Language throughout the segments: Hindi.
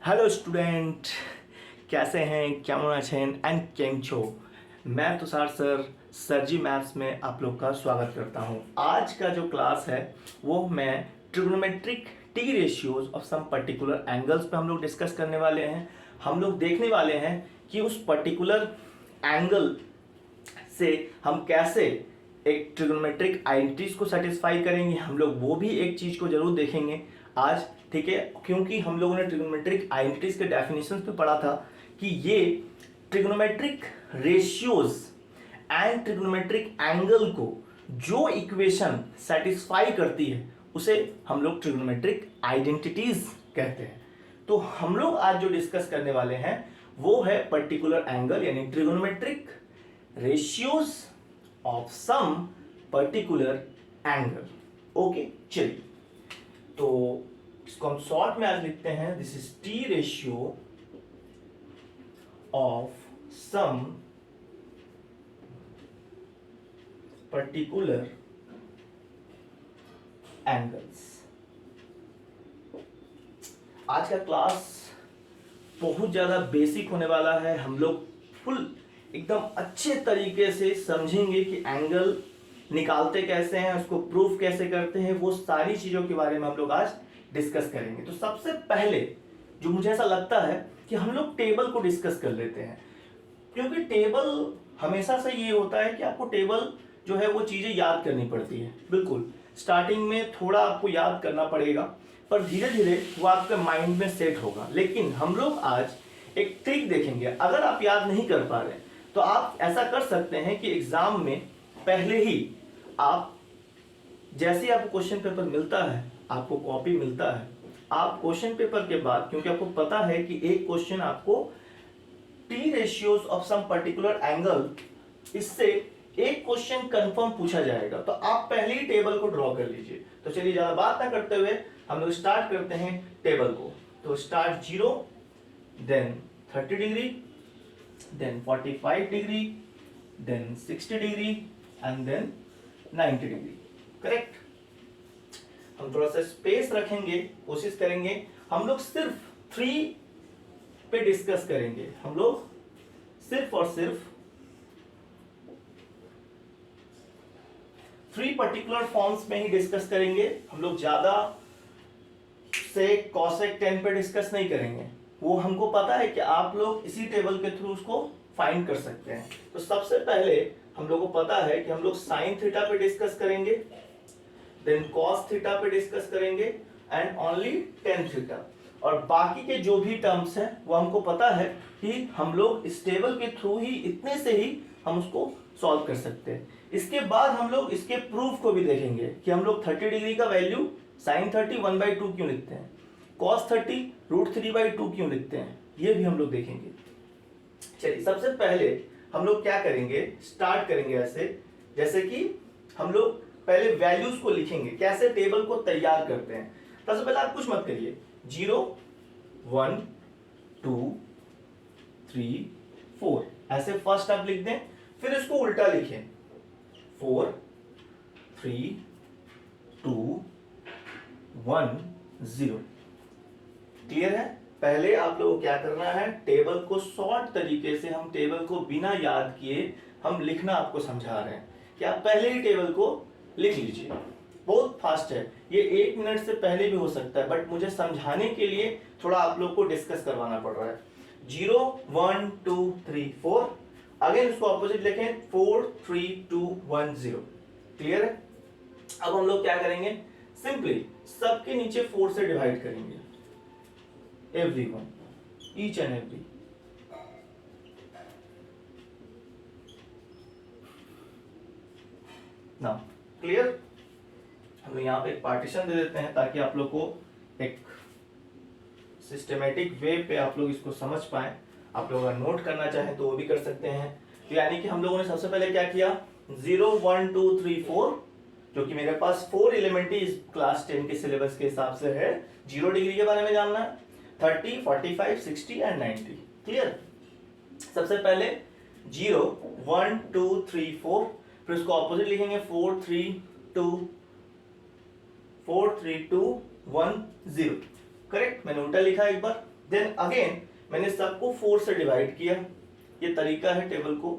हेलो स्टूडेंट, कैसे हैं? केमन आছেন एंड केम छो? मैं तुषार सर जी मैथ्स में आप लोग का स्वागत करता हूं। आज का जो क्लास है वो मैं trigonometric T ratios of some particular angles पे हम लोग डिस्कस करने वाले हैं। हम लोग देखने वाले हैं कि उस पर्टिकुलर एंगल से हम कैसे एक ट्रिग्नोमेट्रिक आइडेंटिटीज को सेटिस्फाई करेंगे। हम लोग वो भी एक चीज को जरूर देखेंगे आज, ठीक है, क्योंकि हम लोगों ने ट्रिग्नोमेट्रिक आइडेंटिटीज के डेफिनेशंस पे पढ़ा था कि ये trigonometric ratios and trigonometric angle को जो इक्वेशन सेटिस्फाई करती है उसे हम लोग ट्रिग्नोमेट्रिक आइडेंटिटीज कहते हैं। तो हम लोग आज जो डिस्कस करने वाले हैं वो है पर्टिकुलर एंगल यानी trigonometric ratios of some particular angle. Okay, चलिए तो इसको हम शॉर्ट में आज लिखते हैं। This is T ratio of some particular angles. आज का क्लास बहुत ज्यादा बेसिक होने वाला है। हम लोग फुल एकदम अच्छे तरीके से समझेंगे कि एंगल निकालते कैसे हैं, उसको प्रूफ कैसे करते हैं, वो सारी चीजों के बारे में हम लोग आज डिस्कस करेंगे। तो सबसे पहले जो मुझे ऐसा लगता है कि हम लोग टेबल को डिस्कस कर लेते हैं, क्योंकि टेबल हमेशा से ये होता है कि आपको टेबल जो है वो चीजें याद करनी पड़ती है। बिल्कुल स्टार्टिंग में थोड़ा आपको याद करना पड़ेगा, पर धीरे धीरे वो आपके माइंड में सेट होगा। लेकिन हम लोग आज एक ट्रिक देखेंगे। अगर आप याद नहीं कर पा रहे तो आप ऐसा कर सकते हैं कि एग्जाम में पहले ही आप, जैसे आपको क्वेश्चन पेपर मिलता है, आपको कॉपी मिलता है, आप क्वेश्चन पेपर के बाद, क्योंकि आपको पता है कि एक क्वेश्चन आपको T ratios of some particular angle, इससे एक क्वेश्चन कंफर्म पूछा जाएगा, तो आप पहले ही टेबल को ड्रॉ कर लीजिए। तो चलिए ज्यादा बात ना करते हुए हम लोग स्टार्ट करते हैं टेबल को। तो start 0, then 30 degree, then 45 degree, then 60 degree and then 90 degree. Correct. हम थोड़ा सा स्पेस रखेंगे, कोशिश करेंगे हम लोग सिर्फ 3 पे डिस्कस करेंगे। हम लोग सिर्फ और सिर्फ 3 पर्टिकुलर फॉर्म्स में ही डिस्कस करेंगे। हम लोग ज्यादा से कॉसेक 10 पे डिस्कस नहीं करेंगे। वो हमको पता है कि आप लोग इसी टेबल के थ्रू उसको फाइंड कर सकते हैं। तो सबसे पहले हम लोगों को पता है कि हम लोग साइन थीटा पे डिस्कस करेंगे, देन कॉस थीटा पे डिस्कस करेंगे एंड ओनली टेन थीटा। और बाकी के जो भी टर्म्स हैं वो हमको पता है कि हम लोग इस टेबल के थ्रू ही, इतने से ही हम उसको सॉल्व कर सकते हैं। इसके बाद हम लोग इसके प्रूफ को भी देखेंगे कि हम लोग 30 डिग्री का वैल्यू साइन 30 1/2 क्यों लिखते हैं, कॉस 30 √3/2 क्यों लिखते हैं, ये भी हम लोग देखेंगे। चलिए सबसे पहले हम लोग क्या करेंगे, स्टार्ट करेंगे ऐसे, जैसे कि हम लोग पहले वैल्यूज को लिखेंगे, कैसे टेबल को तैयार करते हैं। सबसे पहले आप कुछ मत करिए, 0 1 2 3 4 ऐसे फर्स्ट आप लिख दें, फिर इसको उल्टा लिखें 4 3 2 1 0। क्लियर है? पहले आप लोगों को क्या करना है, टेबल को शॉर्ट तरीके से, हम टेबल को बिना याद किए हम लिखना आपको समझा रहे हैं कि आप पहले ही टेबल को लिख लीजिए। बहुत फास्ट है ये, 1 मिनट से पहले भी हो सकता है, बट मुझे समझाने के लिए थोड़ा आप लोग को डिस्कस करवाना पड़ रहा है। 0 1 2 3 4, अगेन इसको ऑपोजिट लिखें 4 3 2 1 0। क्लियर है? अब हम लोग क्या करेंगे, सिंपली सबके नीचे 4 से डिवाइड करेंगे, everyone, each and every। Now clear? हम लोग यहाँ पे एक पार्टीशन दे देते हैं ताकि आप लोग को एक सिस्टमेटिक वे पे आप लोग इसको समझ पाए। आप लोग अगर नोट करना चाहें तो वो भी कर सकते हैं। तो यानी कि हम लोगों ने सबसे पहले क्या किया, 0 1 2 3 4, जो कि मेरे पास 4 एलिमेंट्री इस क्लास 10 के सिलेबस के हिसाब से है। 0 डिग्री के बारे में जानना है, 30 45 60 एंड 90। क्लियर? सबसे पहले 0 1 2 3 4, फिर उसको ऑपोजिट लिखेंगे 4 3 2 4 3 2 1 0। करेक्ट, मैंने उल्टा लिखा एक बार, देन अगेन मैंने सबको 4 से डिवाइड किया। ये तरीका है, टेबल को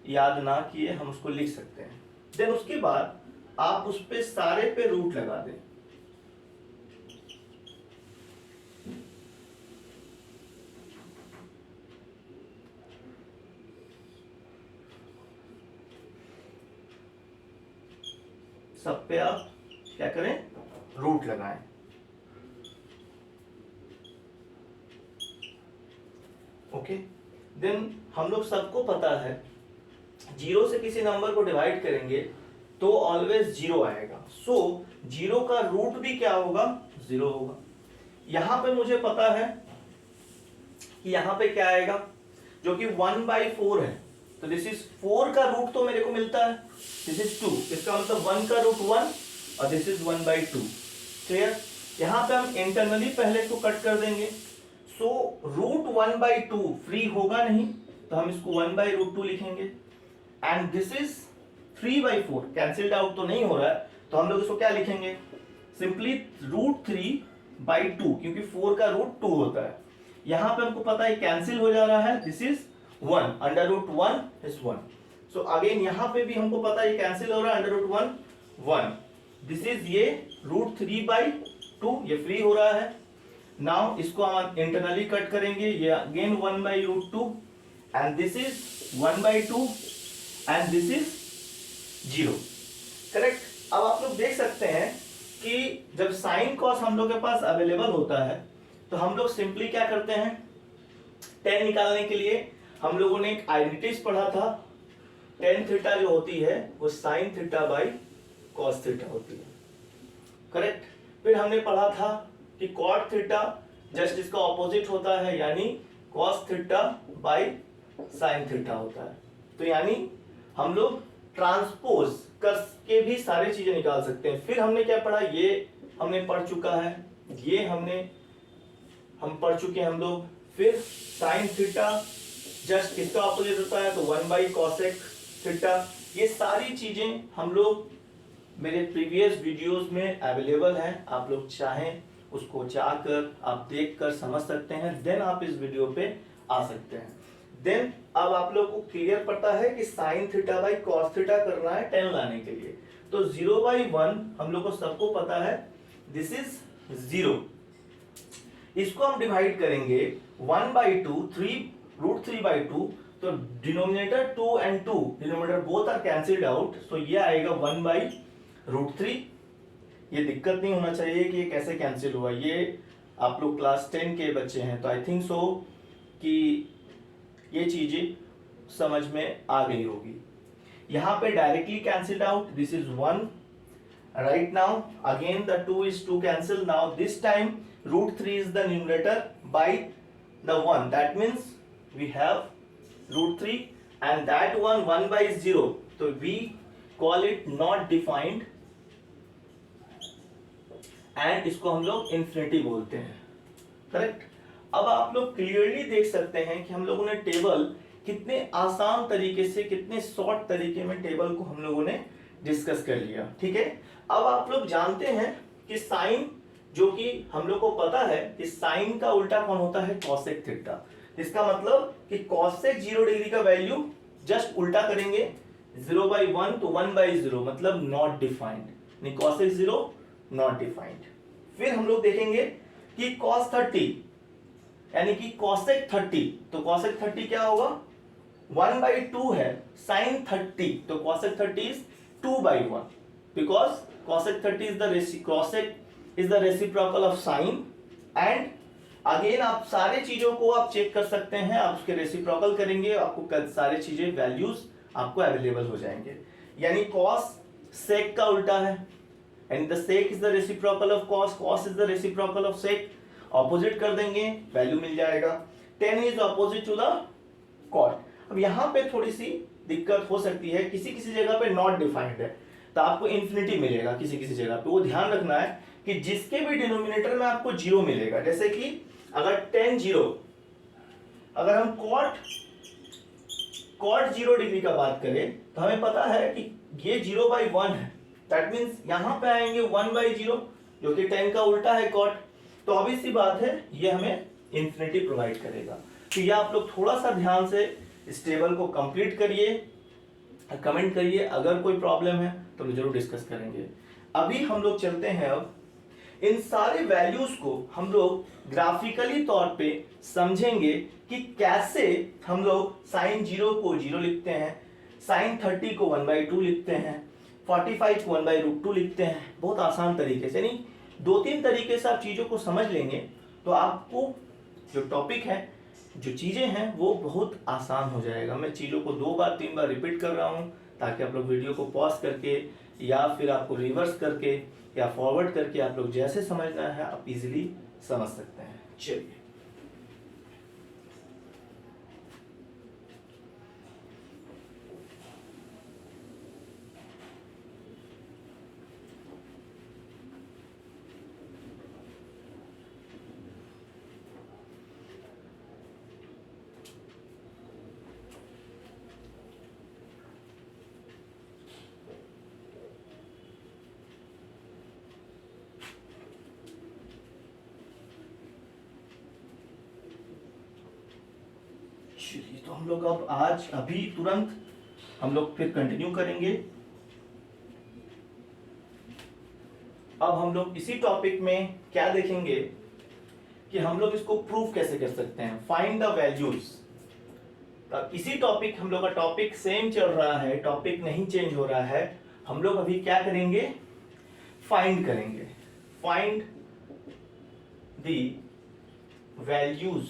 याद ना किए हम उसको लिख सकते हैं। देन उसके बाद आप उस पे सारे पे रूट लगा दें। सब पे आप क्या करें, रूट लगाएं। ओके, देन हम लोग सबको पता है जीरो से किसी नंबर को डिवाइड करेंगे तो ऑलवेज जीरो आएगा। सो जीरो का रूट भी क्या होगा, जीरो होगा। यहां पे मुझे पता है कि यहां पे क्या आएगा, जो कि 1/4 है, तो दिस इज 4 का रूट तो मेरे को मिलता है, दिस इज 2, इसका मतलब 1 का रूट 1 और दिस इज 1/2। क्लियर? यहां पे हम इंटरनली पहले इसको कट कर देंगे। सो रूट 1/2 फ्री होगा नहीं, तो हम इसको 1/√2 लिखेंगे। And this is 3/4, cancelled out तो नहीं हो रहा है, तो हम लोग इसको क्या लिखेंगे, सिंपली रूट 3/2, क्योंकि 4 का रूट 2 होता है। यहां पे हमको पता है कैंसिल हो जा रहा है, this is 1, √1 is 1। So again यहां पे भी हमको पता है कैंसिल हो रहा है, √1 1, दिस इज ये √3/2, ये फ्री हो रहा है। नाउ इसको हम इंटरनली कट करेंगे, ये again 1/√2 and this is 1/2 and this is 0। Correct? अब आप लोग देख सकते हैं कि जब साइन कॉस हम लोग के पास अवेलेबल होता है तो हम लोग सिंपली क्या करते हैं, tan निकालने के लिए हम लोगों ने एक आइडेंटिटीज पढ़ा था, tan थीटा जो होती है वो sin theta by cos theta होती है। करेक्ट? फिर हमने पढ़ा था कि cot थीटा जस्ट इसका ऑपोजिट होता है, यानी cos theta by sin theta होता है। तो यानी हम लोग ट्रांसपोज करके भी सारी चीजें निकाल सकते हैं। फिर हमने क्या पढ़ा, ये हमने पढ़ चुका है, ये हम पढ़ चुके हैं हम लोग। फिर sin थीटा जस्ट किसका ऑपोजिट होता है, तो 1/cosec थीटा। ये सारी चीजें हम लोग मेरे प्रीवियस वीडियोस में अवेलेबल हैं, आप लोग चाहें उसको जाकर आप देखकर समझ सकते हैं, देन आप इस वीडियो पे आ सकते हैं। देन अब आप लोग को क्लियर पड़ता है कि sin theta by cos theta करना है tan लाने के लिए, तो 0/1 हम लोग को सबको पता है, दिस इज 0। इसको हम डिवाइड करेंगे 1/2, √3/2, तो denominator 2 and 2, denominator both are cancelled out, so ये आएगा 1/√3। ये दिक्कत नहीं होना चाहिए कि ये कैसे कैंसिल हुआ, ये आप लोग क्लास 10 के बच्चे हैं तो आई थिंक सो कि ये चीजें समझ में आ गई होगी। यहां पे directly cancelled out, this is 1 right now, again the 2 is 2 cancel, now this time √3 is the numerator by the 1, that means we have √3 and that 1/0, so we call it not defined and इसको हम लोग इंफिनिटी बोलते हैं। करेक्ट? अब आप लोग क्लियरली देख सकते हैं कि हम लोगों ने टेबल कितने आसान तरीके से, कितने शॉर्ट तरीके में टेबल को हम लोगों ने डिस्कस कर लिया। ठीक है, अब आप लोग जानते हैं कि साइन, जो कि हम लोग को पता है कि साइन का उल्टा कौन होता है, कॉसेक थीटा। इसका मतलब कि कॉसेक 0 डिग्री का वैल्यू जस्ट उल्टा करेंगे, 0/1 तो 1/0, मतलब नॉट डिफाइंड, नहीं कॉसेक 0 नॉट डिफाइंड। फिर हम लोग देखेंगे कि cos 30 यानी कि cosec 30, तो cosec 30 क्या होगा, 1/2 है, sin 30 तो cosec 30 is 2/1, because cosec 30 is the reciprocal of sin, and again आप सारे चीजों को आप चेक कर सकते हैं, आप उसके रेसिप्रोकल करेंगे, आपको सारी चीजें वैल्यूज आपको अवेलेबल हो जाएंगे। यानी cos sec का उल्टा है, and the sec is the reciprocal of cos is the reciprocal of sec, opposite कर देंगे वैल्यू मिल जाएगा। tan is opposite to the cot। अब यहाँ पे थोड़ी सी दिक्कत हो सकती है, किसी किसी जगह पे नॉट डिफाइंड है तो आपको इंफिनिटी मिलेगा, किसी किसी जगह पे वो ध्यान रखना है कि जिसके भी डिनोमिनेटर में आपको 0 मिलेगा, जैसे कि अगर tan 0, अगर हम cot 0 डिग्री का बात करें तो हमें पता है कि ये 0/1 है, दैट मींस यहां पे आएंगे 1/0 जो कि tan का उल्टा है cot, तो ऑब्वियस सी बात है ये हमें इंफिनिटी प्रोवाइड करेगा। तो ये आप लोग थोड़ा सा ध्यान से इस टेबल को कंप्लीट करिए, कमेंट करिए, अगर कोई प्रॉब्लम है तो जरूर डिस्कस करेंगे। अभी हम लोग चलते हैं, अब इन सारे वैल्यूज को हम लोग ग्राफिकली तौर पे समझेंगे कि कैसे हम लोग साइन 0 को 0 लिखते हैं, साइन 30 को 1/2 लिखते हैं, 45 को 1/√2 लिखते हैं। बहुत आसान तरीके से, नहीं 2-3 तरीके से आप चीजों को समझ लेंगे तो आपको जो टॉपिक है, जो चीजें हैं, वो बहुत आसान हो जाएगा। मैं चीजों को 2 बार 3 बार रिपीट कर रहा हूँ ताकि आप लोग वीडियो को पॉज करके या फिर आपको रिवर्स करके या फॉरवर्ड करके आप लोग जैसे समझना है आप इजीली समझ सकते हैं। चलिए, तो हम लोग अब आज अभी तुरंत हम लोग फिर कंटिन्यू करेंगे। अब हम लोग इसी टॉपिक में क्या देखेंगे कि हम लोग इसको प्रूव कैसे कर सकते हैं, फाइंड द वैल्यूज। तब इसी टॉपिक, हम लोग का टॉपिक सेम चल रहा है, टॉपिक नहीं चेंज हो रहा है। हम लोग अभी क्या करेंगे, फाइंड करेंगे, find the values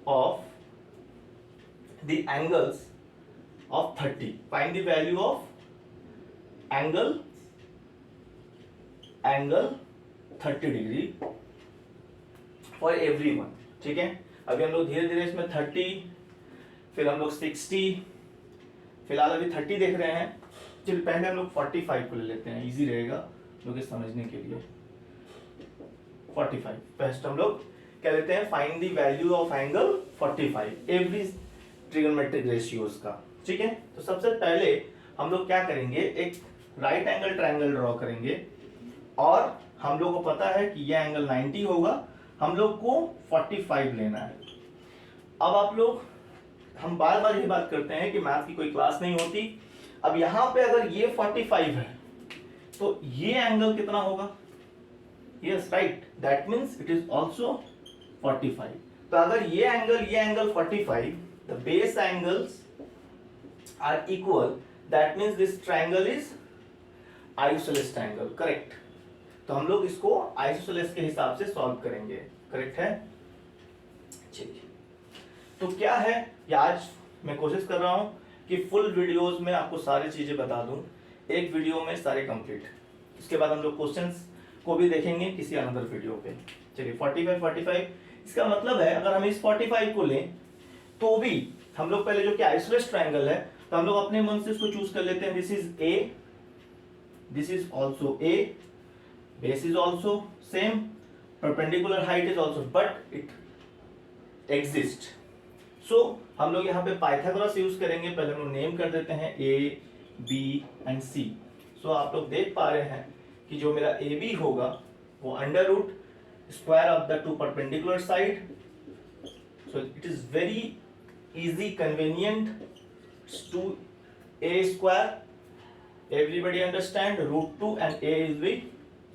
of the angles of 30, find the value of angle 30 degree for everyone। ठीक है, अभी हम लोग धीरे धीरे इसमें 30, फिर हम लोग 60, फिलहाल अभी 30 देख रहे हैं। चलिए पहले हम लोग 45 को ले लेते हैं, इजी रहेगा लोग समझने के लिए। 45 फर्स्ट हम लोग क्या लेते हैं, find the value of angle 45 every trigonometric ratios का। ठीक है, तो सबसे पहले हम लोग क्या करेंगे, एक राइट एंगल ट्रायंगल ड्रॉ करेंगे और हम लोग को पता है कि यह एंगल 90 होगा, हम लोग को 45 लेना है। अब आप लोग, हम बार बार ये बात करते हैं कि मैथ की कोई क्लास नहीं होती। अब यहां पे अगर ये 45 है तो ये एंगल कितना होगा, yes right, that means it is also 45। तो अगर ये angle 45, the base angles are equal, that means this triangle is isosceles triangle, correct। तो हम लोग इसको आइसोसेलेस के हिसाब से सॉल्व करेंगे, करेक्ट है। चलिए, तो क्या है ये, आज मैं कोशिश कर रहा हूं कि फुल वीडियोस में आपको सारी चीजें बता दूं, एक वीडियो में सारे कंप्लीट। उसके बाद हम लोग क्वेश्चंस को भी देखेंगे किसी अनदर वीडियो पे। चलिए 45, इसका मतलब है अगर हम इस 45 को लें तो भी हम लोग पहले जो कि आइसोसेलेस ट्रायंगल है, तो हम लोग अपने मन से इसको चूज कर लेते हैं। This is a, this is also a, base is also same, perpendicular height is also, but it exist. So हम लोग यहाँ पे पाइथागोरस यूज करेंगे। पहले हम लोग नेम कर देते हैं ए, बी एंड सी। सो आप लोग देख पा रहे हैं कि जो मेरा ए बी होगा वो under root square of the two perpendicular side. So it is very easy, convenient to a square, everybody understand, √2 and a is be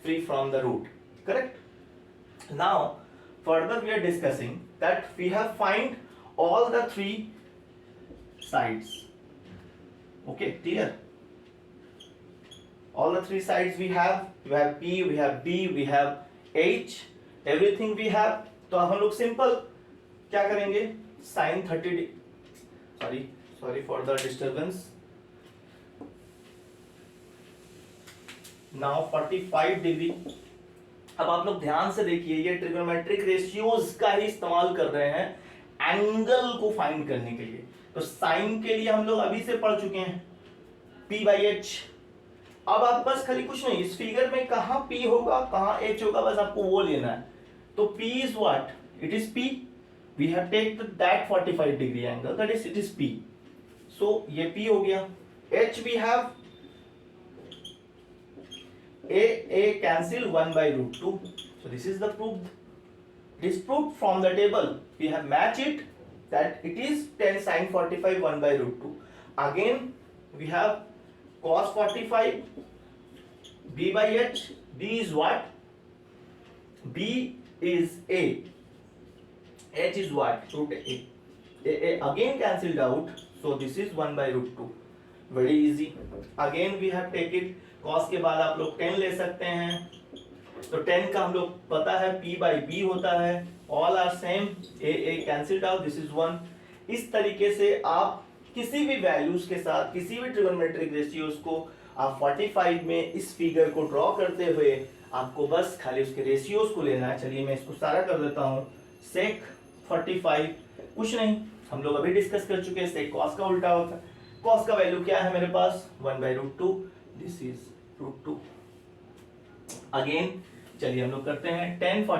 free from the root, correct। Now further we are discussing that we have find all the 3 sides, okay, clear, all the 3 sides we have p, we have b, we have h, everything we have। तो हम लोग सिंपल क्या करेंगे, sine 30, sorry for the disturbance. Now 45 degree. अब आप लोग ध्यान से देखिए, ये ट्रिगोनोमेट्रिक रेशियोज का ही इस्तेमाल कर रहे हैं एंगल को फाइंड करने के लिए। तो साइन के लिए हम लोग अभी से पढ़ चुके हैं p/h। अब आप बस खाली कुछ नहीं, इस फिगर में कहां p होगा कहां h होगा, बस आपको वो लेना है। तो p is what, it is p, we have taken that 45 degree angle, that is it is p। so ये p हो गया। h we have a cancel 1/√2, so this is the proof। It is proved from the table. We have matched it that it is 10 sin 45 1 by root 2. Again we have cos 45 b by h. B is what? B is a. H is what? Root a. A again cancelled out. So this is 1 by root 2. Very easy. Again we have take it. Cos के बाद आप लोग 10 ले सकते हैं. तो 10 का हम लोग पता है p by b होता है. All are same. a cancelled out. This is 1. इस तरीके से आप किसी भी वैल्यूज के साथ किसी भी ट्रिगोनोमेट्रिक रेशियोज को आप 45 में इस फिगर को ड्रॉ करते हुए आपको बस खाली उसके रेशियोज को लेना है. चलिए मैं इसको सारा कर देता हूँ. सेक 45 कुछ नहीं, हम लोग अभी डिस्कस कर चुके हैं. सेक कॉस का उल्टा होता है. कॉस का वैल्यू क्या है मेरे पास? 1 by root 2. This is root 2. Again चलिए हम लोग करते हैं 10 for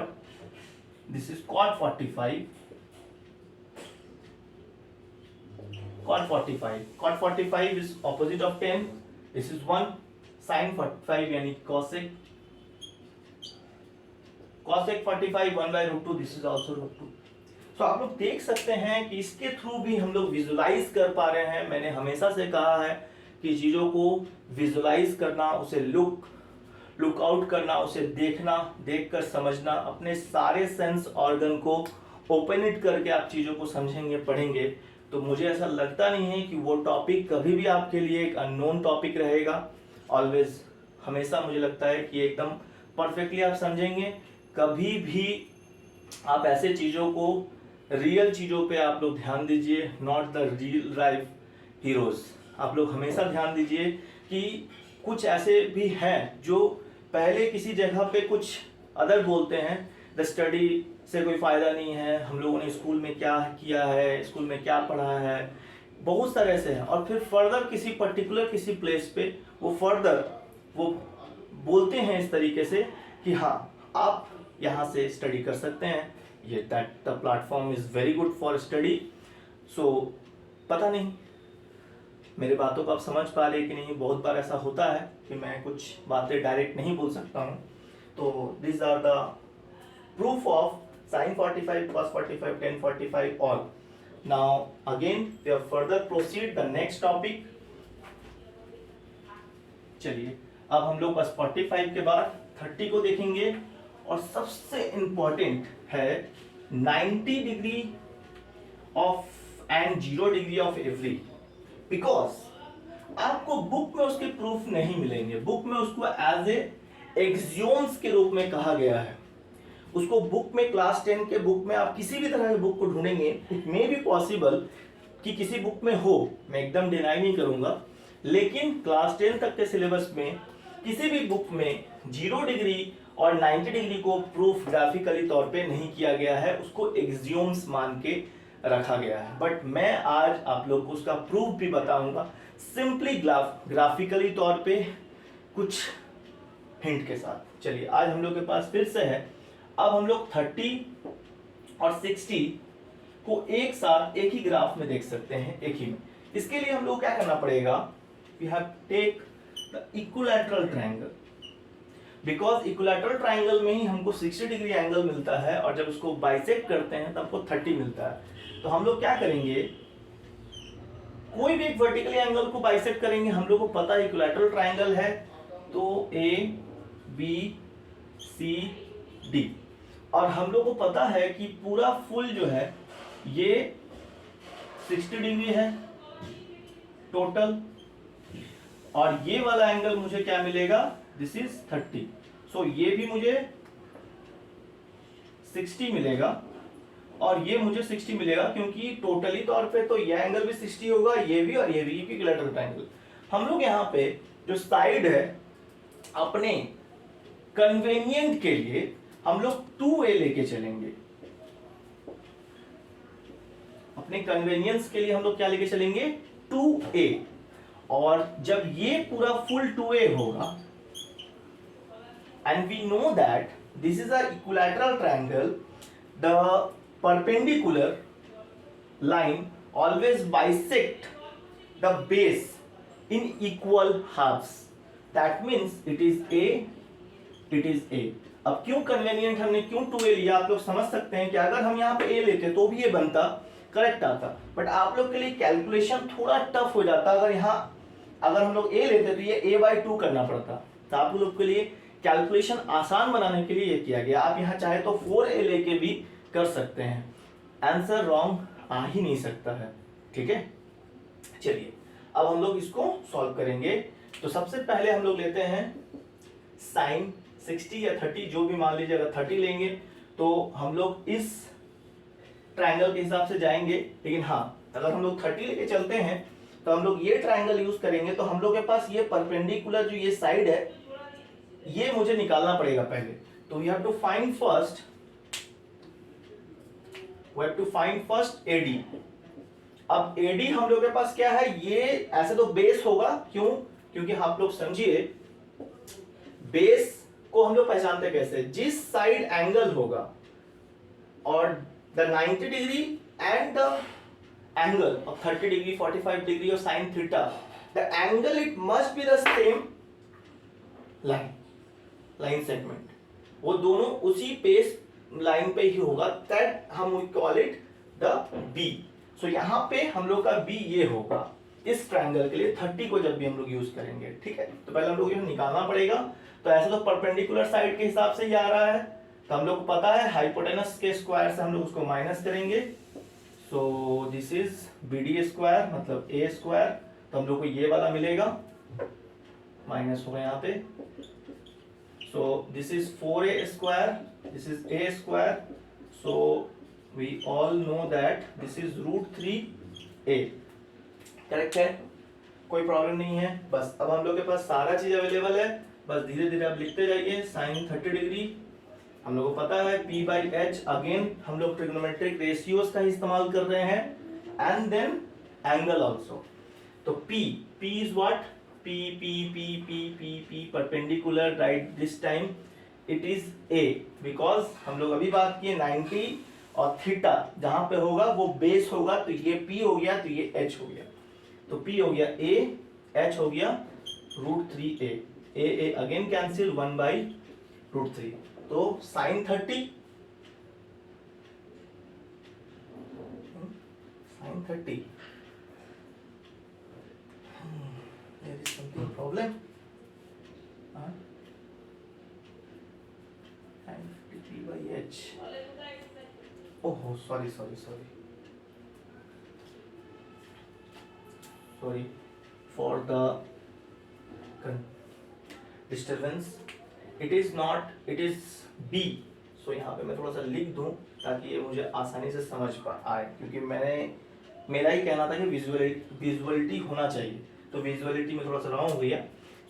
this is cot 45. cot 45. cot 45 is opposite of 10. This is 1. sin 45 यानी cosec. cosec 45 1 by root 2. This is also root 2. तो आप लोग देख सकते हैं कि इसके थ्रू भी हम लोग विजुलाइज कर पा रहे हैं. मैंने हमेशा से कहा है कि चीज़ों को विजुलाइज करना, उसे लुक आउट करना, उसे देखना, देखकर समझना, अपने सारे सेंस ऑर्गन को ओपन इट करके आप चीज़ों को समझेंगे, पढ़ेंगे, तो मुझे ऐसा लगता नहीं है कि वो टॉपिक कभी भी आपके लिए एक अननोन टॉपिक रहेगा. ऑलवेज हमेशा मुझे लगता है कि एकदम परफेक्टली आप समझेंगे. कभी भी आप ऐसे चीज़ों को, रियल चीज़ों पे आप लोग ध्यान दीजिए, not the real life heroes. आप लोग हमेशा ध्यान दीजिए कि कुछ ऐसे भी हैं जो पहले किसी जगह पे कुछ अदर बोलते हैं, द स्टडी से कोई फ़ायदा नहीं है, हम लोगों ने स्कूल में क्या किया है, स्कूल में क्या पढ़ा है, बहुत सारे ऐसे हैं. और फिर फर्दर किसी पर्टिकुलर किसी प्लेस पे वो बोलते हैं इस तरीके से कि हाँ आप यहाँ से स्टडी कर सकते हैं. ये that the platform is very good for study. So पता नहीं मेरे बातों को आप समझ पा रहे कि नहीं. बहुत बार ऐसा होता है कि मैं कुछ बातें डायरेक्ट नहीं बोल सकता हूँ. तो this are the proof of sin 45, cos 45, tan 45 all. Now again we have further proceed the next topic. चलिए अब हम लोग बस 45 के बाद 30 को देखेंगे. और सबसे इम्पोर्टेंट है 90 degree of and 0 degree of every. Because आपको बुक में उसके प्रूफ नहीं मिलेंगे. बुक में उसको एज ए एक्सियोम्स के रूप में कहा गया है. उसको बुक में क्लास 10 के बुक में आप किसी भी तरह के बुक को ढूंढेंगे, इट मे बी पॉसिबल कि किसी बुक में हो, मैं एकदम डिनाई नहीं करूंगा, लेकिन क्लास 10 तक के सिलेबस में किसी भी बुक में 0 डिग्री और 90 डिग्री को प्रूफ ग्राफिकली तौर पे नहीं किया गया है. उसको एक्सियोम्स मान के रखा गया है. बट मैं आज आप लोग को उसका प्रूफ भी बताऊंगा सिंपली ग्राफिकली तौर पे कुछ हिंट के साथ. चलिए आज हम लोग के पास फिर से है. अब हम लोग 30 और 60 को एक साथ एक ही ग्राफ में देख सकते हैं, एक ही में. इसके लिए हम लोग क्या करना पड़ेगा? We have take the equilateral triangle. Because equilateral triangle में ही हमको 60 डिग्री एंगल मिलता है और जब उसको बाइसेक्ट करते हैं तब हमको 30 मिलता है. तो हम लोग क्या करेंगे? कोई भी एक वर्टिकली एंगल को बाइसेक्ट करेंगे. हम लोग को पता है इक्विलैटरल ट्रायंगल है तो ए बी सी डी, और हम लोग को पता है कि पूरा फुल जो है ये 60 डिग्री है टोटल, और ये वाला एंगल मुझे क्या मिलेगा? This is 30. सो ये भी मुझे 60 मिलेगा और ये मुझे 60 मिलेगा, क्योंकि टोटली तौर पे तो ये एंगल भी 60 होगा, ये भी और ये भी इक्विलैटरल ट्रायंगल. हम लोग यहाँ पे जो साइड है अपने कन्वीनियंट के लिए हम लोग 2a लेके चलेंगे. अपने कन्वीनियंस के लिए हम लोग क्या लेके चलेंगे? 2a. और जब ये पूरा फुल 2a होगा, and we know that this is a equilateral triangle, the perpendicular line always bisect the base in equal halves. That means it is a, it is a. अब क्यों कन्वेनियंट हमने क्यों 2a लिया, आप लोग समझ सकते हैं कि अगर हम यहाँ पे a लेते तो भी ये बनता, करेक्ट आता, बट आप लोग के लिए कैलकुलेशन थोड़ा टफ हो जाता अगर यहाँ अगर हम लोग a लेते तो ये a/2 करना पड़ता। तो आप लोग के लिए कैलकुलेशन आसान बनाने के लिए ये किया गया। आप यहाँ चाहे तो 4a लेके भी कर सकते हैं, आंसर रॉन्ग आ ही नहीं सकता है, ठीक है। चलिए अब हम लोग इसको सॉल्व करेंगे। तो सबसे पहले हम लोग लेते हैं साइन 60 या 30, जो भी मान लीजिए, अगर 30 लेंगे तो हम लोग इस ट्रायंगल के हिसाब से जाएंगे, लेकिन हाँ अगर हम लोग 30 लेके चलते हैं तो हम लोग ये ट्रायंगल यूज करेंगे। तो हम लोग के पास ये परपेंडिकुलर जो ये साइड है ये मुझे निकालना पड़ेगा पहले। तो we have to find first AD। अब AD हम लोग के पास क्या है, ये ऐसे तो बेस होगा, क्यों, क्योंकि आप लोग समझिए बेस को हम लोग पहचानते कैसे, जिस साइड एंगल होगा और the 90 degree and the angle of 30 degree 45 degree और sine theta, the angle it must be the same line segment, वो दोनों उसी बेस लाइन पे ही होगा, दैट हम कॉल इट द बी। सो यहाँ पे हम लोग का बी ये होगा इस ट्रायंगल के लिए 30 को जब भी हम लोग यूज करेंगे, ठीक है। तो पहले हम लोग ये निकालना पड़ेगा। तो ऐसे तो परपेंडिकुलर साइड के हिसाब से ही आ रहा है, तो हम लोग को पता है हाइपोटेनस के स्क्वायर से हम लोग उसको माइनस करेंगे। So this is BD square मतलब A स्क्वायर, तो हम लोग को ये वाला मिलेगा, माइनस होगा यहाँ पे। So this is 4a square, this is a square, so we all know that this is √3a, correct है, कोई प्रॉब्लम नहीं है। बस अब हम लोग के पास सारा चीज अवेलेबल है, बस धीरे धीरे आप लिखते जाइए। साइन 30 डिग्री हम लोग को पता है, P/H, अगेन हम लोग ट्रिग्नोमेट्रिक रेशियोज का इस्तेमाल कर रहे हैं, एंड देन एंगल ऑल्सो। तो P is what, P perpendicular, right, this time it is A, because हम लोग अभी बात किए 90 और थीटा जहां पे होगा वो बेस होगा, तो ये P हो गया, तो ये H हो गया। तो P हो गया A, H हो गया √3a, A अगेन कैंसिल 1/√3। तो sign 30 there is something problem, and 53/H, oh sorry for the disturbance, it is B। सो यहाँ पे मैं थोड़ा सा लिख दूं ताकि ये मुझे आसानी से समझ आए, क्योंकि मेरा ही कहना था कि विजुअलिटी होना चाहिए, तो विजुअलिटी में थोड़ा सा रॉन्ग हो गया।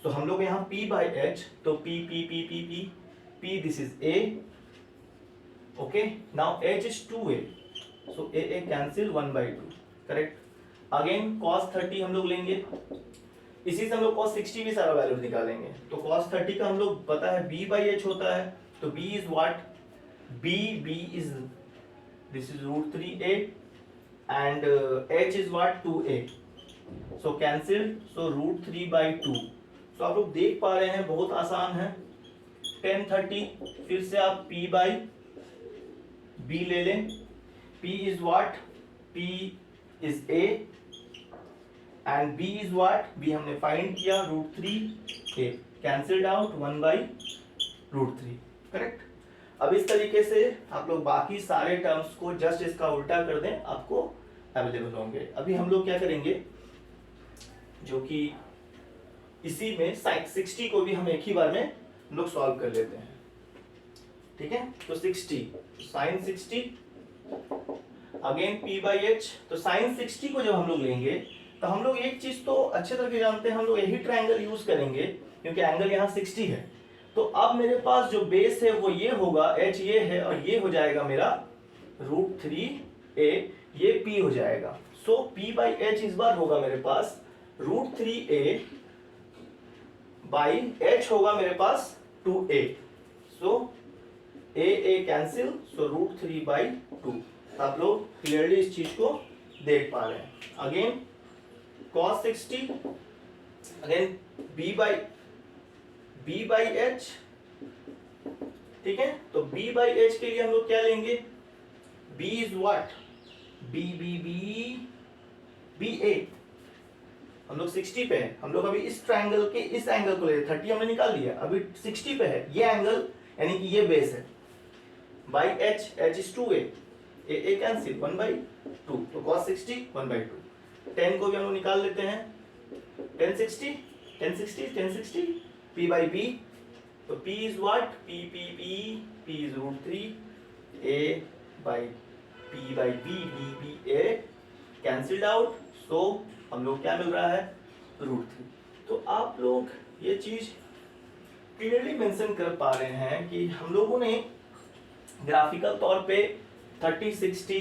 तो हम लोग यहाँ P/H, तो P this is A, okay. Now H is 2a, so A cancel 1/2, correct. Again cos 30 हम लोग लेंगे, इसी से हम लोग cos 60 भी सारा वैल्यू निकालेंगे। तो cos 30 का हम लोग पता है B/H होता है, तो B is what, B is this is √3a and H is what, 2a, so cancel, so √3/2। so आप लोग देख पा रहे हैं बहुत आसान है। 1030 फिर से आप P/B ले लें, P is what, P is A and B is what, B हमने फाइंड किया √3a, कैंसिल्ड आउट 1/√3, करेक्ट। अब इस तरीके से आप लोग बाकी सारे टर्म्स को जस्ट इसका उल्टा कर दें, आपको अवेलेबल होंगे। अभी हम लोग क्या करेंगे, जो कि इसी में साइन 60 को भी हम एक ही बार में हम लोग सॉल्व कर लेते हैं, ठीक है। तो 60 साइन 60 अगेन P/H, तो साइन 60 को जब हम लोग लेंगे तो हम लोग एक चीज तो अच्छे तरह से जानते हैं, हम लोग यही ट्रायंगल यूज करेंगे क्योंकि एंगल यहाँ 60 है। तो अब मेरे पास जो बेस है वो ये होगा, H ये है और ये हो जाएगा मेरा √3a, ये P हो जाएगा। सो P/H इस बार होगा मेरे पास √3a बाई H होगा मेरे पास 2a, सो a कैंसिल, सो √3/2। आप लोग क्लियरली इस चीज को देख पा रहे हैं। अगेन cos 60, अगेन B/H ठीक है, तो b बाई एच के लिए हम लोग क्या लेंगे, b is what, b b b b a, हम लोग 60 पे है, हम लोग अभी इस ट्रायंगल के इस एंगल को ले, 30 हमने निकाल लिया, अभी 60 पे है ये एंगल, यानी कि ये बेस है, by h, h is 2a, a cancel 1/2, तो cos 60 1/2, 10 को भी हम लोग निकाल लेते हैं, 10 60 10 60 10 60, p by b, तो p is what, p is √3, a by b b a cancelled out, so हम लोग क्या मिल रहा है, √3। तो आप लोग ये चीज क्लियरली मेंशन कर पा रहे हैं कि हम लोगों ने ग्राफिकल तौर पे 30 60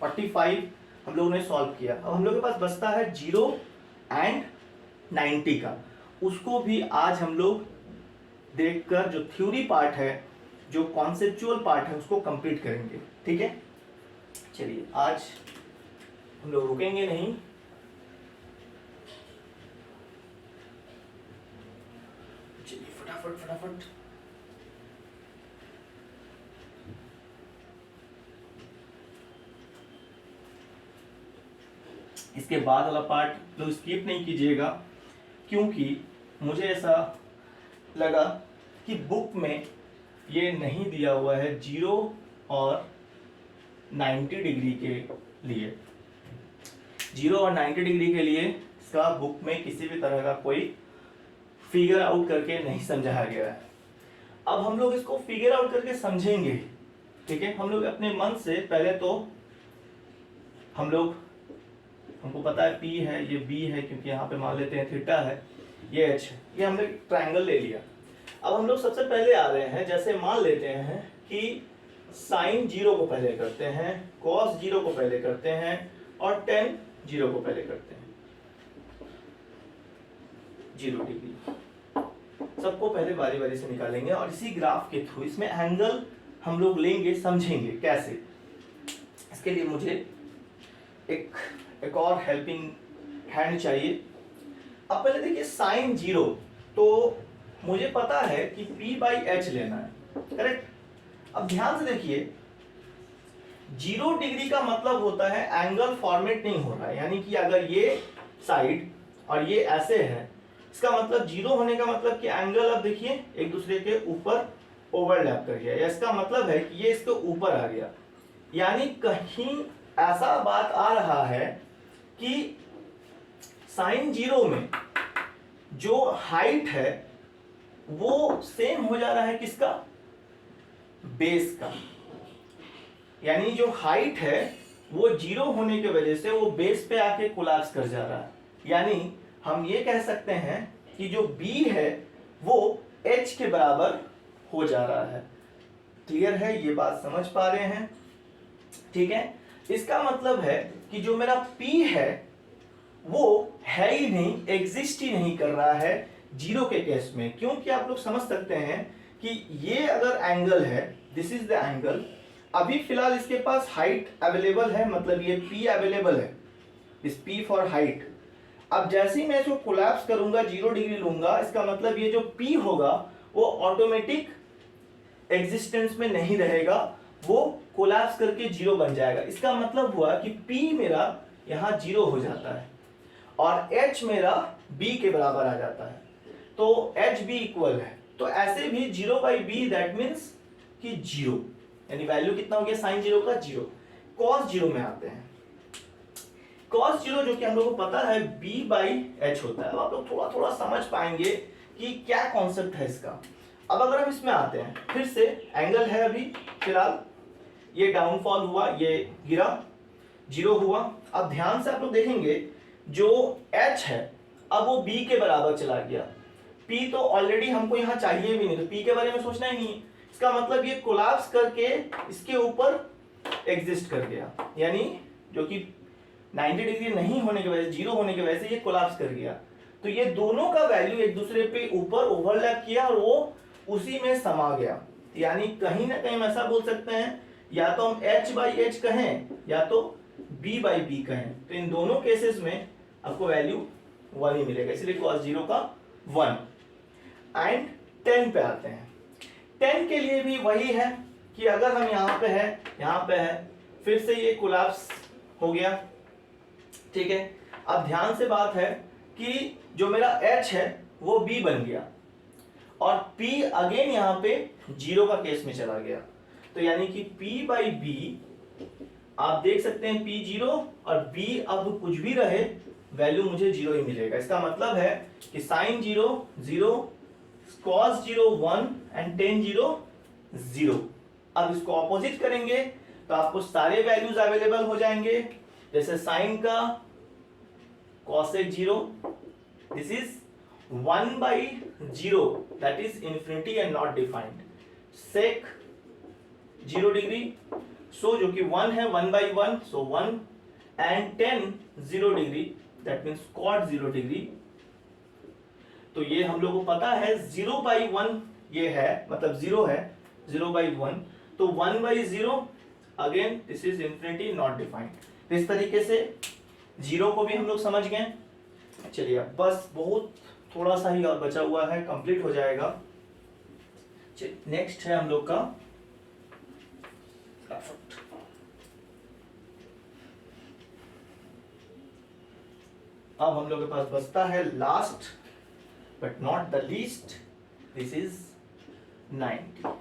45 हम लोगों ने सॉल्व किया। अब हम लोग के पास बचता है 0 एंड 90 का, उसको भी आज हम लोग देखकर जो थ्योरी पार्ट है, जो कॉन्सेप्चुअल पार्ट है, उसको कंप्लीट करेंगे। ठीक है, चलिए आज हम लोग रुकेंगे नहीं, चलिए फटाफट फटाफट इसके बाद वाला पार्ट लोग स्किप नहीं कीजिएगा, क्योंकि मुझे ऐसा लगा कि बुक में ये नहीं दिया हुआ है 0 और 90 डिग्री के लिए, 0 और 90 डिग्री के लिए इसका बुक में किसी भी तरह का कोई फिगर आउट करके नहीं समझाया गया है। अब हम लोग इसको फिगर आउट करके समझेंगे। ठीक है, हम लोग अपने मन से पहले तो हमको पता है P है, ये B है, क्योंकि यहाँ पे मान लेते हैं थीटा है, ये H है, ये हमने ट्रायंगल ले लिया। अब हम लोग सबसे पहले आ रहे हैं, जैसे मान लेते हैं कि साइन 0 को पहले करते हैं, कॉस 0 को पहले करते हैं और टेन 0 को पहले करते हैं, 0 डिग्री सबको पहले बारी बारी से निकालेंगे और इसी ग्राफ के थ्रू इसमें एंगल हम लोग लेंगे, समझेंगे कैसे। इसके लिए मुझे एक और हेल्पिंग हैंड चाहिए। अब पहले देखिए साइन 0, तो मुझे पता है कि P बाई एच लेना है, करेक्ट। अब ध्यान से देखिए 0 डिग्री का मतलब होता है एंगल फॉर्मेट नहीं हो रहा है, यानी कि अगर ये साइड और ये ऐसे है, इसका मतलब 0 होने का मतलब कि एंगल अब देखिए एक दूसरे के ऊपर ओवरलैप कर गया, या इसका मतलब है कि ये इसके ऊपर आ गया, यानी कहीं ऐसा बात आ रहा है कि साइन 0 में जो हाइट है वो सेम हो जा रहा है किसका, बेस का, यानी जो हाइट है वो 0 होने की वजह से वो बेस पे आके कोलैप्स कर जा रहा है, यानी हम ये कह सकते हैं कि जो B है वो H के बराबर हो जा रहा है। क्लियर है, ये बात समझ पा रहे हैं? ठीक है, इसका मतलब है कि जो मेरा P है वो है ही नहीं, एग्जिस्ट ही नहीं कर रहा है 0 के केस में, क्योंकि आप लोग समझ सकते हैं कि ये अगर एंगल है, दिस इज द एंगल, अभी फिलहाल इसके पास हाइट अवेलेबल है, मतलब ये P अवेलेबल है, इस P फॉर हाइट। अब जैसे ही मैं इसको कोलैप्स करूंगा, 0 डिग्री लूंगा, इसका मतलब ये जो P होगा वो ऑटोमेटिक एग्जिस्टेंस में नहीं रहेगा, वो कोलैप्स करके 0 बन जाएगा। इसका मतलब हुआ कि P मेरा यहाँ 0 हो जाता है और H मेरा B के बराबर आ जाता है, तो HB इक्वल है, तो ऐसे भी 0 बाई B दैट मीन्स कि 0, यानी वैल्यू कितना हो गया साइन 0 का 0। cos 0 में आते हैं, cos 0 जो कि हम लोग को पता है B बाई H होता है। अब आप लोग थोड़ा थोड़ा समझ पाएंगे कि क्या कॉन्सेप्ट है इसका। अब अगर हम इसमें आते हैं, फिर से एंगल है अभी फिलहाल, ये डाउनफॉल हुआ, ये गिरा, 0 हुआ। अब ध्यान से आप लोग देखेंगे जो H है अब वो B के बराबर चला गया, P तो ऑलरेडी हमको यहाँ चाहिए भी नहीं, तो P के बारे में सोचना ही नहीं है, इसका मतलब ये कोलैप्स करके इसके ऊपर एग्जिस्ट कर गया, यानी जो कि 90 डिग्री नहीं होने की वजह से, 0 होने की वजह से ये कोलैप्स कर गया, तो ये दोनों का वैल्यू एक दूसरे पे ऊपर ओवरलैप किया और वो उसी में समा गया, यानी कहीं ना कहीं हम ऐसा बोल सकते हैं, या तो हम H बाई H कहें या तो B बाई B कहें, तो इन दोनों केसेस में आपको वैल्यू 1 ही मिलेगा, इसलिए cos 0 का 1। एंड 10 पे आते हैं। 10 के लिए भी वही है कि अगर हम यहाँ पे है, फिर से ये कोलैप्स हो गया, ठीक है। अब ध्यान से बात है कि जो मेरा H है वो B बन गया और P अगेन यहाँ पे 0 का केस में चला गया, तो यानी कि P बाई B आप देख सकते हैं P 0 और B अब कुछ भी रहे वैल्यू मुझे 0 ही मिलेगा। इसका मतलब है कि साइन 0 0, cos 0 1 एंड tan 0 0। अब इसको ऑपोजिट करेंगे तो आपको सारे वैल्यूज अवेलेबल हो जाएंगे, जैसे साइन का cosec 0, this is 1 by 0 that is infinity and not defined, sec 0 degree, so जो कि 1 है 1 by 1 so 1 and tan 0 degree that means cot 0 degree. तो ये हम लोगों को पता है 0 by 1 ये है, मतलब 0 है 0 by 1, तो 1 by 0 again this is infinity not defined. इस तरीके से 0 को भी हम लोग समझ गए। चलिए बस बहुत थोड़ा सा ही और बचा हुआ है, कंप्लीट हो जाएगा। नेक्स्ट है हम लोग का अब हम लोग के पास बचता है last but not the least, this is 90।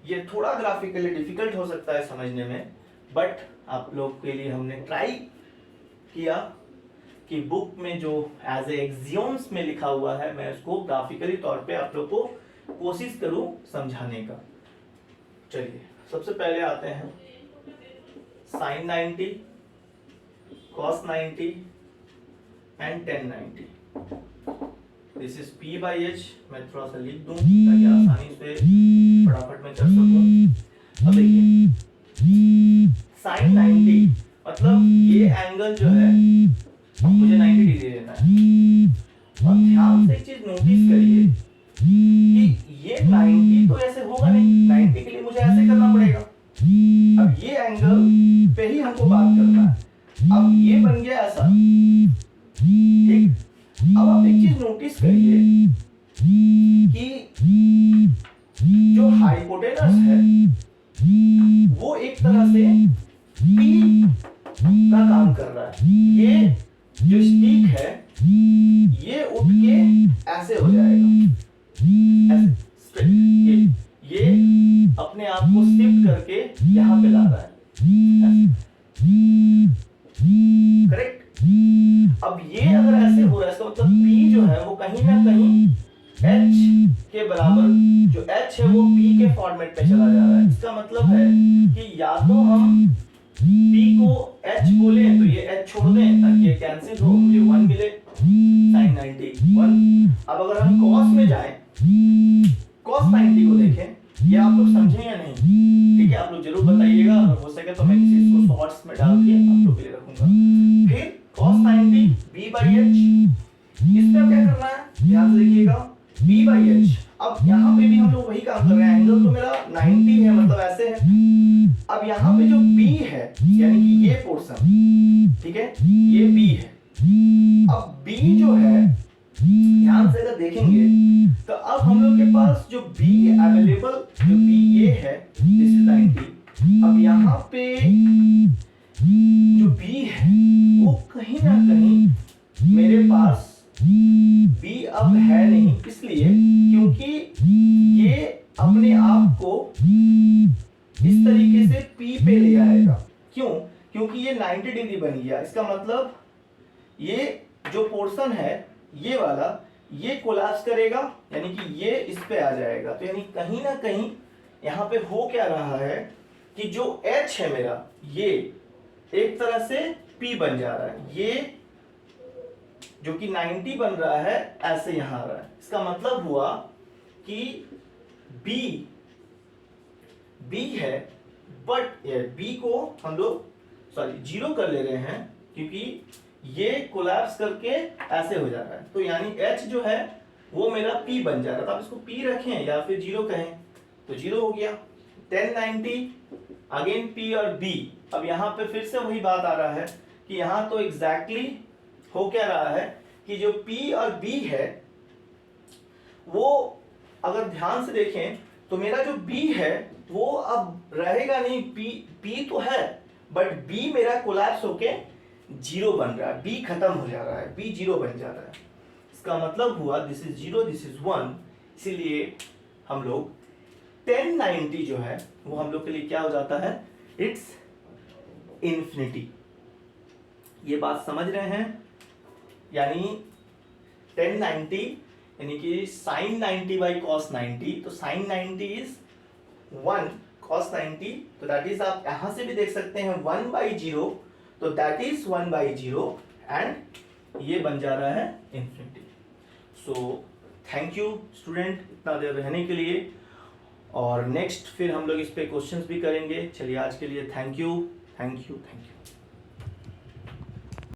ये थोड़ा ग्राफिकली डिफिकल्ट हो सकता है समझने में, बट आप लोग के लिए हमने ट्राई किया कि बुक में जो एज ए एक्सियोम्स में लिखा हुआ है मैं उसको ग्राफिकली तौर पे आप लोग को कोशिश करूं समझाने का। चलिए सबसे पहले आते हैं sine 90, cos 90 and tan 90। This is P by H, मैं थोड़ा सा लिख दूं ताकि आसानी से फटाफट में कर सकूं। अब देखिए साइन 90 मतलब ये एंगल जो है मुझे 90 डिग्री लेना है, और ध्यान से एक चीज नोटिस करिए कि ये 90 तो ऐसे होगा नहीं, 90 के लिए मुझे ऐसे करना पड़ेगा। अब ये एंगल पे ही हमको बात करना है। अब ये बन गया ऐसा, ठीक। अब आप एक चीज नोटिस करिए कि जो हाइपोटेनस है वो एक तरह से P का काम कर रहा है। ये जो स्टिक है ये उठ के ऐसे हो जाएगा, ऐसे ये अपने आप को शिफ्ट करके यहाँ पे ला रहा है, करेक्ट। अब ये अगर ऐसे हो रहा है इसका मतलब P जो है वो कहीं ना कहीं H के बराबर, जो H है वो P के फॉर्मेट में चला जा रहा है। इसका मतलब है कि या तो हम P को H बोले तो ये H छोड़ दें ताकि ये कैंसिल हो, मुझे 1 मिले sin 90 1। अब अगर हम cos में जाएं, cos 90 को देखें, ये आप लोग समझे या नहीं, ठीक है, आप लोग जरूर बताइएगा, अगर हो सके तो मैं किसी इसको शॉर्ट्स में डाल के आप लोग के लिए रखूंगा। फिर cos 90 B by H, इसमें क्या करना है ध्यान से देखिएगा, B by H। अब यहाँ पे भी हम लोग वही काम कर रहे हैं, एंगल तो मेरा 90 है मतलब ऐसे है। अब यहाँ पे जो B है यानी कि ये पोर्शन, ठीक है, ये B है। अब B जो है ध्यान से अगर देखेंगे तो अब हम लोग के पास जो B अवेलेबल, जो B ये है दिस इज 90। अब यहाँ पे जो B है वो कहीं ना कहीं मेरे पास B अब है नहीं, इसलिए क्योंकि ये अपने आप को इस तरीके से P पे ले आएगा। क्यों? क्योंकि ये 90 डिग्री बन गया। इसका मतलब ये जो पोर्शन है ये वाला, ये कोलैप्स करेगा यानी कि ये इस पे आ जाएगा। तो यानी कहीं ना कहीं यहाँ पे हो क्या रहा है कि जो H है मेरा ये एक तरह से P बन जा रहा है, ये जो कि 90 बन रहा है ऐसे यहां आ रहा है। इसका मतलब हुआ कि B है, बट B को हम लोग जीरो कर ले रहे हैं क्योंकि ये कोलैप्स करके ऐसे हो जा रहा है। तो यानी H जो है वो मेरा P बन जा रहा है। तो आप इसको P रखें या फिर जीरो कहें तो जीरो हो गया। 1090 अगेन P और B। अब यहाँ पे फिर से वही बात आ रहा है कि यहाँ तो एग्जैक्टली हो क्या रहा है कि जो P और B है वो अगर ध्यान से देखें तो मेरा जो b है वो अब रहेगा नहीं, p तो है बट b मेरा कोलैप्स होके 0 बन रहा है, b खत्म हो जा रहा है, b 0 बन जा रहा है। इसका मतलब हुआ दिस इज 0, दिस इज 1, इसीलिए हम लोग 1090 जो है वो हम लोग के लिए क्या हो जाता है, इट्स इन्फिनिटी। ये बात समझ रहे हैं? यानी 1090 यानी कि sin 90 बाई cos 90, तो sin 90 इज 1 cos 90, तो दैट इज आप यहां से भी देख सकते हैं 1 बाई 0, तो दैट इज 1 बाई 0 एंड ये बन जा रहा है infinity. So thank you student इतना देर रहने के लिए, और नेक्स्ट फिर हम लोग इस पे क्वेश्चंस भी करेंगे। चलिए आज के लिए thank you, thank you, thank you.